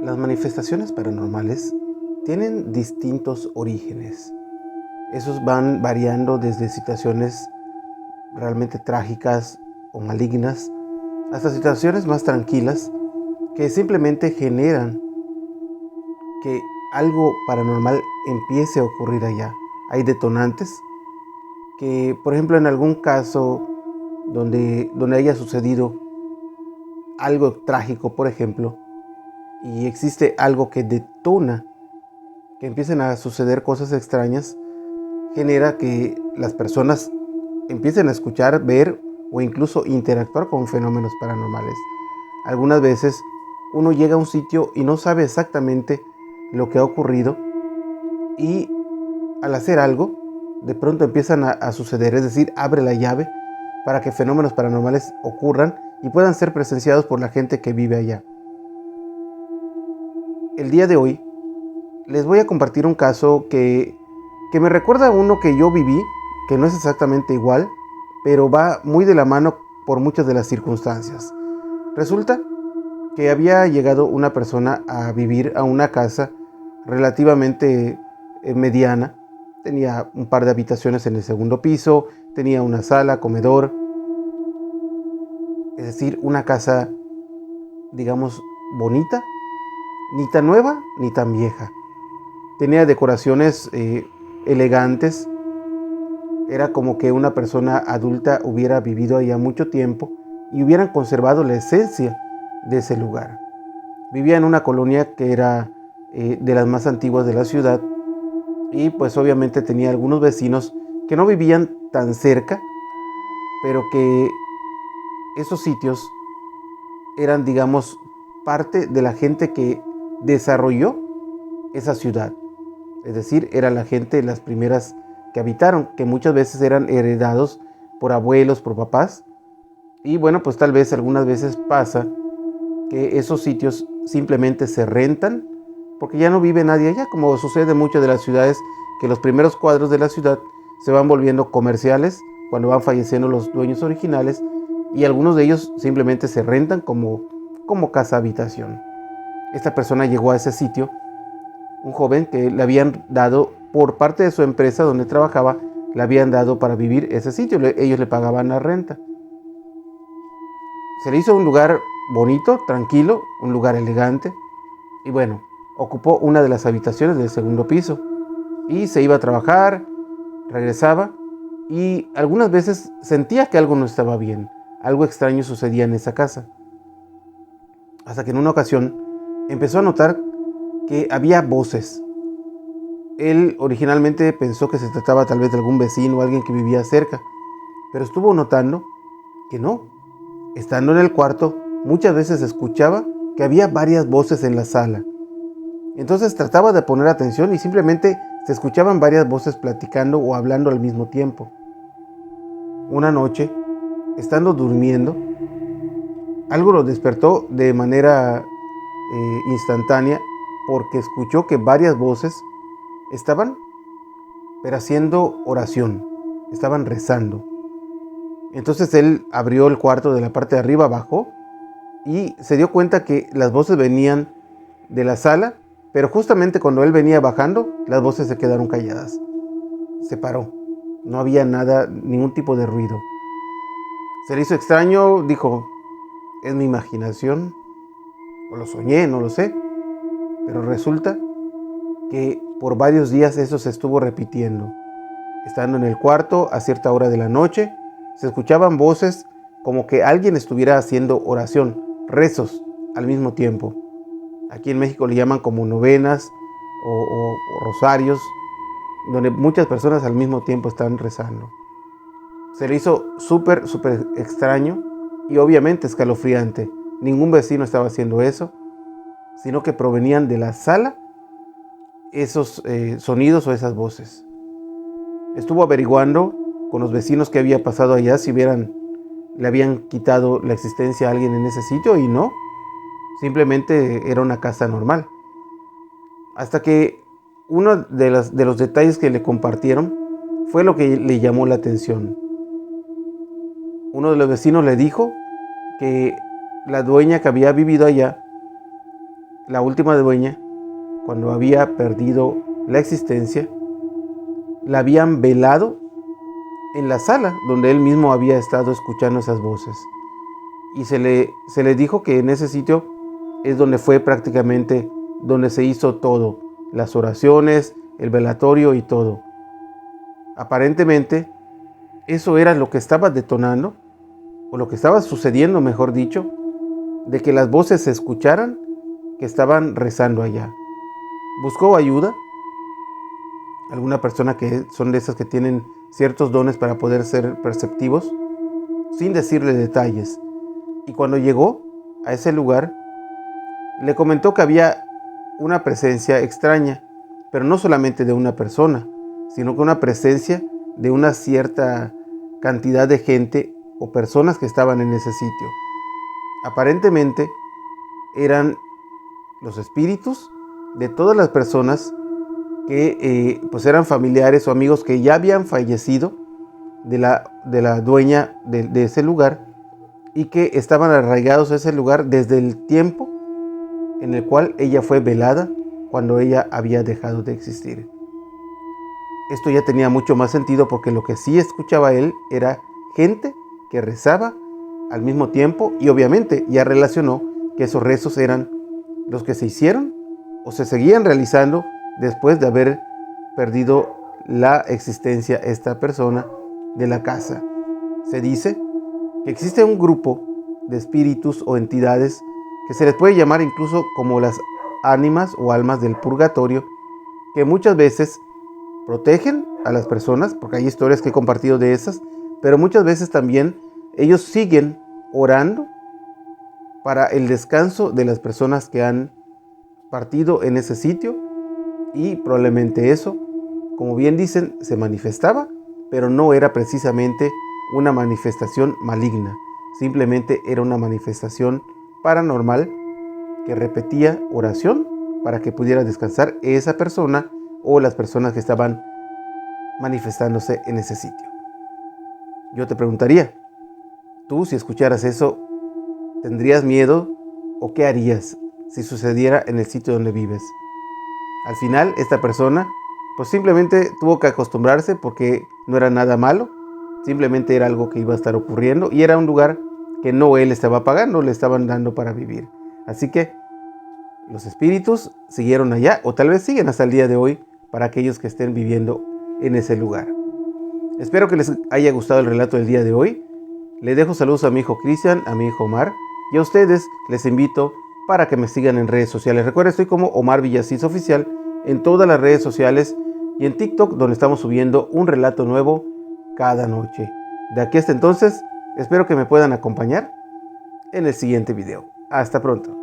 Las manifestaciones paranormales tienen distintos orígenes. Esos van variando desde situaciones realmente trágicas o malignas hasta situaciones más tranquilas que simplemente generan que algo paranormal empiece a ocurrir allá. Hay detonantes que, por ejemplo, en algún caso donde haya sucedido algo trágico, por ejemplo, y existe algo que detona que empiecen a suceder cosas extrañas, genera que las personas empiecen a escuchar, ver o incluso interactuar con fenómenos paranormales. Algunas veces uno llega a un sitio y no sabe exactamente lo que ha ocurrido, y al hacer algo, de pronto empiezan a suceder, es decir, abre la llave para que fenómenos paranormales ocurran y puedan ser presenciados por la gente que vive allá. El día de hoy les voy a compartir un caso que me recuerda a uno que yo viví, que no es exactamente igual, pero va muy de la mano por muchas de las circunstancias. Resulta que había llegado una persona a vivir a una casa relativamente mediana. Tenía un par de habitaciones en el segundo piso, tenía una sala, comedor, es decir, una casa, digamos, bonita, ni tan nueva ni tan vieja. Tenía decoraciones elegantes. Era como que una persona adulta hubiera vivido allá mucho tiempo y hubieran conservado la esencia de ese lugar. Vivía en una colonia que era de las más antiguas de la ciudad, y pues obviamente tenía algunos vecinos que no vivían tan cerca, pero que esos sitios eran, digamos, parte de la gente que desarrolló esa ciudad. Es decir, era la gente, las primeras que habitaron, que muchas veces eran heredados por abuelos, por papás. Y bueno, pues tal vez algunas veces pasa que esos sitios simplemente se rentan porque ya no vive nadie allá, como sucede en muchas de las ciudades, que los primeros cuadros de la ciudad se van volviendo comerciales cuando van falleciendo los dueños originales, y algunos de ellos simplemente se rentan como casa habitación. Esta persona llegó a ese sitio, un joven que le habían dado por parte de su empresa donde trabajaba, le habían dado para vivir ese sitio, ellos le pagaban la renta. Se le hizo un lugar bonito, tranquilo, un lugar elegante, y bueno, ocupó una de las habitaciones del segundo piso y se iba a trabajar, regresaba, y algunas veces sentía que algo no estaba bien, algo extraño sucedía en esa casa. Hasta que en una ocasión empezó a notar que había voces. Él originalmente pensó que se trataba tal vez de algún vecino o alguien que vivía cerca, pero estuvo notando que no. Estando en el cuarto, muchas veces escuchaba que había varias voces en la sala. Entonces trataba de poner atención y simplemente se escuchaban varias voces platicando o hablando al mismo tiempo. Una noche, estando durmiendo, algo lo despertó de manera instantánea, porque escuchó que varias voces estaban pero haciendo oración, estaban rezando. Entonces él abrió el cuarto de la parte de arriba, bajó y se dio cuenta que las voces venían de la sala, pero justamente cuando él venía bajando, las voces se quedaron calladas. Se paró, no había nada, ningún tipo de ruido. Se le hizo extraño, dijo, ¿es mi imaginación? ¿O lo soñé? No lo sé. Pero resulta que por varios días eso se estuvo repitiendo. Estando en el cuarto a cierta hora de la noche, se escuchaban voces como que alguien estuviera haciendo oración, rezos al mismo tiempo. Aquí en México le llaman como novenas o rosarios, donde muchas personas al mismo tiempo están rezando. Se le hizo súper extraño y obviamente escalofriante. Ningún vecino estaba haciendo eso, sino que provenían de la sala esos sonidos o esas voces. Estuvo averiguando con los vecinos qué había pasado allá, si le habían quitado la existencia a alguien en ese sitio, y no, simplemente era una casa normal. Hasta que uno de los detalles que le compartieron fue lo que le llamó la atención. Uno de los vecinos le dijo que la dueña que había vivido allá la última dueña, cuando había perdido la existencia, la habían velado en la sala donde él mismo había estado escuchando esas voces. Y se le dijo que en ese sitio es donde fue prácticamente donde se hizo todo, las oraciones, el velatorio y todo. Aparentemente, eso era lo que estaba detonando, o lo que estaba sucediendo, mejor dicho, de que las voces se escucharan que estaban rezando allá. Buscó ayuda, alguna persona que son de esas que tienen ciertos dones para poder ser perceptivos, sin decirle detalles. Y cuando llegó a ese lugar, le comentó que había una presencia extraña, pero no solamente de una persona, sino que una presencia de una cierta cantidad de gente o personas que estaban en ese sitio. Aparentemente eran los espíritus de todas las personas que pues eran familiares o amigos que ya habían fallecido de la dueña de ese lugar y que estaban arraigados a ese lugar desde el tiempo en el cual ella fue velada, cuando ella había dejado de existir. Esto ya tenía mucho más sentido porque lo que sí escuchaba él era gente que rezaba al mismo tiempo y obviamente ya relacionó que esos rezos eran los que se hicieron o se seguían realizando después de haber perdido la existencia esta persona de la casa. Se dice que existe un grupo de espíritus o entidades que se les puede llamar incluso como las ánimas o almas del purgatorio, que muchas veces protegen a las personas, porque hay historias que he compartido de esas, pero muchas veces también ellos siguen orando para el descanso de las personas que han partido en ese sitio, y probablemente eso, como bien dicen, se manifestaba, pero no era precisamente una manifestación maligna, simplemente era una manifestación paranormal que repetía oración para que pudiera descansar esa persona o las personas que estaban manifestándose en ese sitio. Yo te preguntaría, tú si escucharas eso, ¿tendrías miedo o qué harías si sucediera en el sitio donde vives? Al final, esta persona pues simplemente tuvo que acostumbrarse porque no era nada malo, simplemente era algo que iba a estar ocurriendo y era un lugar que no él estaba pagando, le estaban dando para vivir. Así que los espíritus siguieron allá, o tal vez siguen hasta el día de hoy, para aquellos que estén viviendo en ese lugar. Espero que les haya gustado el relato del día de hoy. Le dejo saludos a mi hijo Cristian, a mi hijo Omar, y a ustedes les invito para que me sigan en redes sociales. Recuerda, estoy como Omar Villasís Oficial en todas las redes sociales y en TikTok, donde estamos subiendo un relato nuevo cada noche. De aquí hasta entonces, espero que me puedan acompañar en el siguiente video. Hasta pronto.